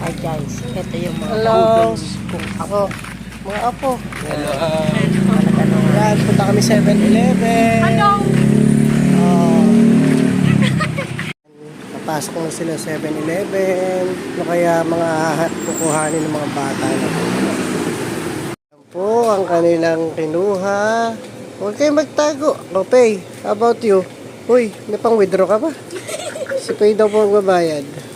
Hi guys, ito yung mga Hello. kung apo. Mga apo. Hello. Yan, punta kami 7-Eleven. Hello! Napasok na sila 7-Eleven. Ano kaya mga kukuhanin ng mga bata na po. Yan po ang kanilang kinuha. Huwag kayo magtago. Okay, how about you? Uy, may pang withdraw ka ba? Si Pay daw po magbabayad.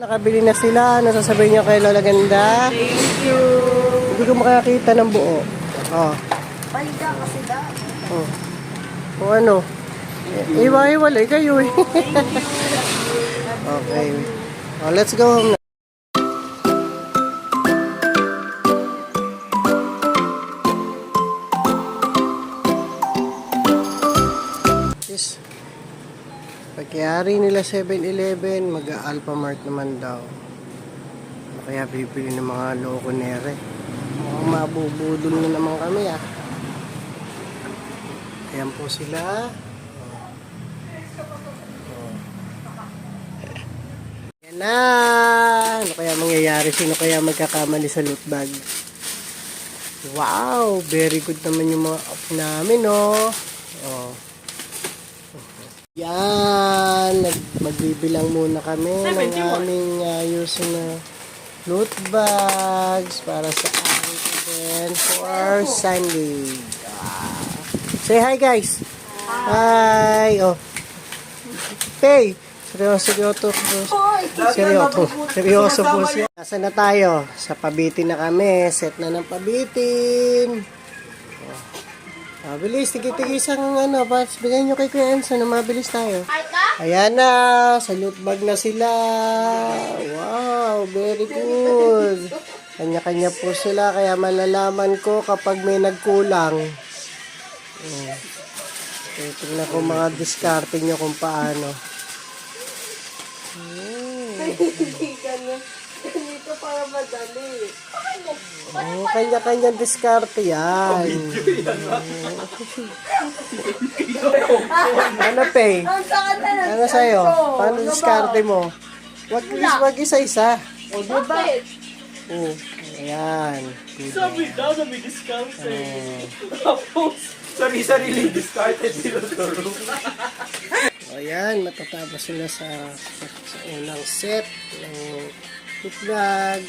Nakabili na sila. Ano sasabihin niyo kay Lola Ganda? Thank you! Hindi ko makakita ng buo. Oh. Balda kasi daw. Oh. O ano? Iwa-iwalay kayo eh. Okay. Oh, let's go home na. Yes. Pagkayari nila 7-Eleven, mag-Alphamart naman daw. Kaya bibili ng mga lokonere. Mukhang mabubudol na naman kami ah. Ayan po sila. Ayan na. Ano kaya mangyayari? Sino kaya magkakamali sa loot bag? Wow! Very good naman yung mga up namin, oh. Oh. Yan. Magbibilang muna kami ng aming using na loot bags para sa aming event for Sunday. Say hi guys. Hi. Oh. Pay. Seryoso po siya. Nasaan na tayo? Sa pabitin na kami. Set na ng pabitin. Mabilis, tigi-tigis ang ano, bigyan nyo kay Kuya Enzo na mabilis tayo. Ayan na, sa loot bag na sila. Wow, very good. Kanya-kanya po sila, kaya malalaman ko kapag may nagkulang. Tingnan ko mga discarding nyo kung paano. Dito para madali. Oh, kanya-kanya diskarte yan. Ano, Pay? Ano sa'yo? Paano diskarte mo? Wag isa-isa. O, diba? Oh, ayan. Sabi daw na may discount eh. Tapos, sarili discounted tinuturo. O yan, matatapos sila sa unang set ng loot bag.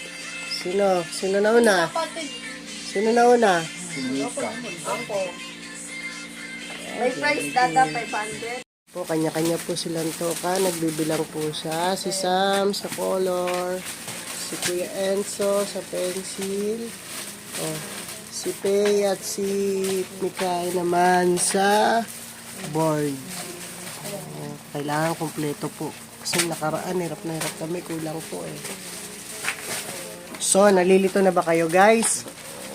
Sino nauna? Sino nauna? Ako. May price data 500. Po, kanya-kanya po silang toka. Nagbibilang po siya. Si Sam sa color. Si Kuya Enzo sa pencil. Oh, si Pei at si Mikay naman sa board. Oh, kailangan kompleto po. Kasi nakaraan, hirap na hirap kami. Kulang po eh. So, nalilito na ba kayo guys?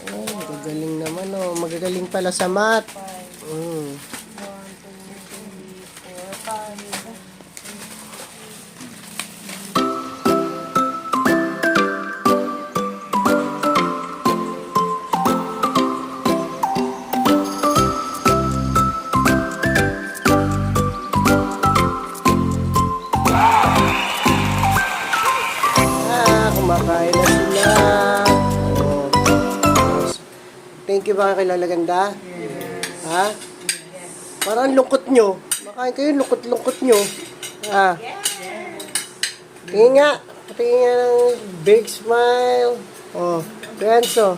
Oh, magagaling naman oh. Magagaling pala sa math. Kumakain na sila. Oh. Thank you ba kay Lola Ganda? Ha? Parang lungkot nyo. Makain kayo, lungkot-lungkot nyo. Ha? Tingin nga. Tingin nga ng big smile. Oh, Renzo.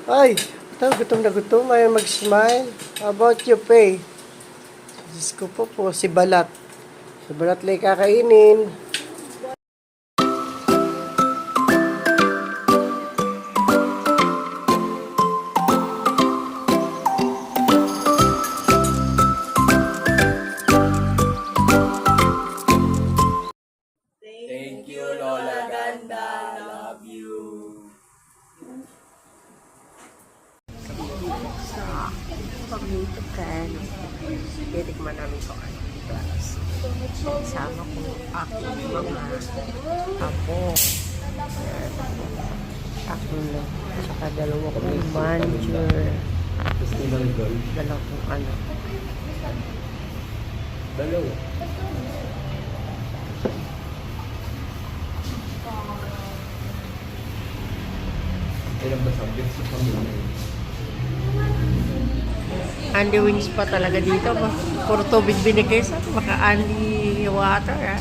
Ay, gutom na gutom. Ayaw mag-smile. How about you, Pay? Diyos ko po, si Balat. Si Balat lang kakainin. Thank you, Lola Ganda. Love you. Pag-dito ka, titikman namin kung ano class. Sama ko aking mga apo. Tatlo. Saka dalawa ko may manager. Dalawa kong ano. Dalawa. Ilang ba subjects sa pamilya? Andy wings pa talaga dito. Puro tubig binigay sa maka Andy water, ha?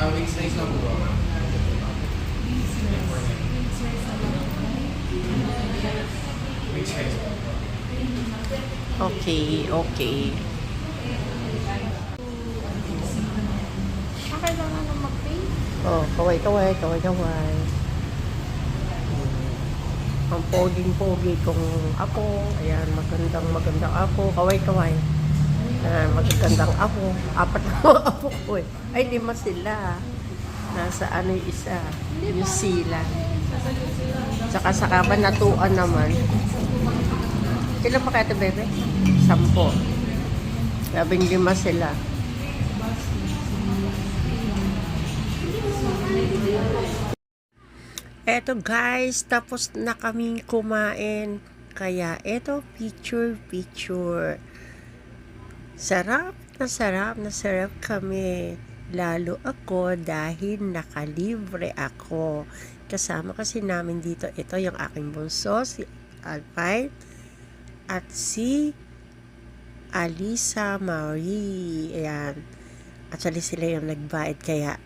Wings nice lang po ba? Wings nice. Okay, okay. Kailangan na mag-pay. Oh, kaway. Ang poging-pogi kong apo. Ayan, magandang apo. Kaway. Ayan, magagandang apo. 4 na mga apo ko eh. Ay, 5 sila. Nasa ano yung isa? New Zealand. Tsaka sa Kabanatuan naman. Ilan pa kayo ito, bebe? 10. 15 sila. Eto guys, tapos na kaming kumain. Kaya eto, picture. Sarap kami. Lalo ako dahil nakalibre ako. Kasama kasi namin dito, ito yung aking bunso, si Alpine, at si Alisa Marie. Ayan. Actually sila yung nagbayad, kaya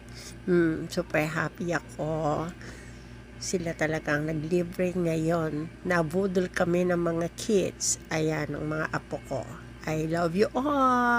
super happy ako. Sila talagang naglibre ngayon. Nabudol kami ng mga kids. Ayan, ng mga apo ko. I love you all!